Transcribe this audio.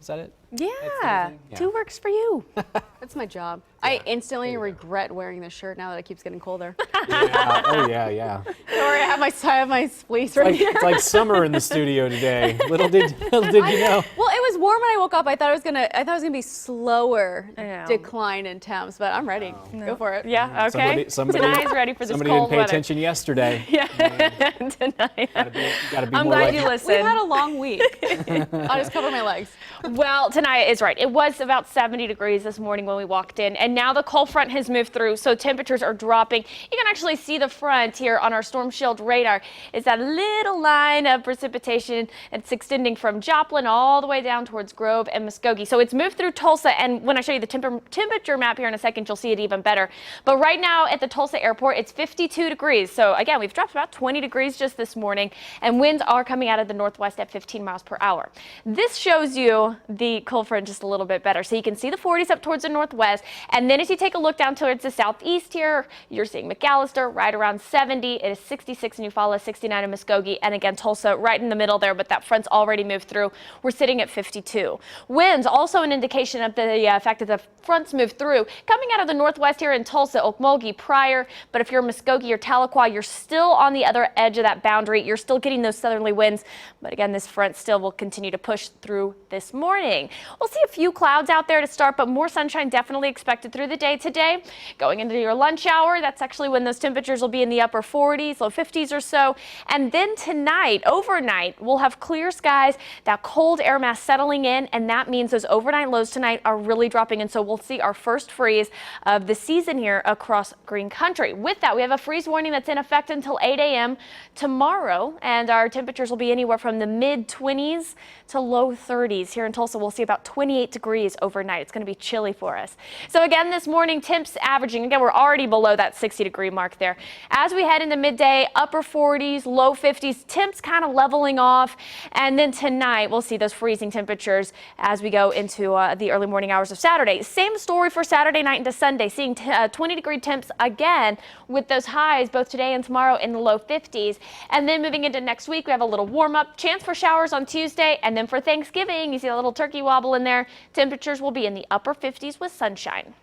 Is that it? Yeah, 2 works for you. That's my job. I instantly regret wearing this shirt now that it keeps getting colder. Yeah. Oh, yeah. Don't worry, I have my fleece right here. It's like summer in the studio today. Little did you know. Well, it was warm when I woke up. I thought it was gonna be slower decline in temps, but I'm ready. Go for it. Yeah. Okay. Somebody Tonight's ready for this somebody cold didn't pay weather. attention yesterday. Yeah. Tonight. Gotta be I'm more glad like you listened. We've had a long week. I'll just cover my legs. Well, tonight is right. It was about 70 degrees this morning when we walked in, and now the cold front has moved through, so temperatures are dropping. You can actually see the front here on our storm shield radar. It's that little line of precipitation. It's extending from Joplin all the way down towards Grove and Muskogee. So it's moved through Tulsa, and when I show you the temperature map here in a second, you'll see it even better. But right now at the Tulsa airport, it's 52 degrees. So again, we've dropped about 20 degrees just this morning, and winds are coming out of the northwest at 15 miles per hour. This shows you the cold front just a little bit better. So you can see the 40s up towards the northwest, and then as you take a look down towards the southeast here, you're seeing McAllister right around 70. It is 66 in Eufaula, 69 in Muskogee, and again Tulsa right in the middle there, but that front's already moved through. We're sitting at 52. Winds also an indication of the fact that the fronts moved through. Coming out of the northwest here in Tulsa, Okmulgee, Pryor, but if you're Muskogee or Tahlequah, you're still on the other edge of that boundary. You're still getting those southerly winds, but again, this front still will continue to push through this morning. We'll see a few clouds out there to start, but more sunshine definitely expected through the day today. Going into your lunch hour, that's actually when those temperatures will be in the upper 40s, low 50s or so. And then tonight, overnight, we'll have clear skies, that cold air mass settling in, and that means those overnight lows tonight are really dropping. And so we'll see our first freeze of the season here across green country. With that, we have a freeze warning that's in effect until 8 a.m. tomorrow, and our temperatures will be anywhere from the mid 20s to low 30s. Here in Tulsa, we'll see about 28 degrees overnight. It's going to be chilly for us. So again, this morning, temps averaging, again, we're already below that 60-degree mark there. As we head into midday, upper 40s, low 50s, temps kind of leveling off. And then tonight, we'll see those freezing temperatures as we go into the early morning hours of Saturday. Same story for Saturday night into Sunday, seeing 20-degree temps again with those highs both today and tomorrow in the low 50s. And then moving into next week, we have a little warm-up, chance for showers on Tuesday. And then for Thanksgiving, you see a little turkey wobble in there. Temperatures will be in the upper 50s with sunshine.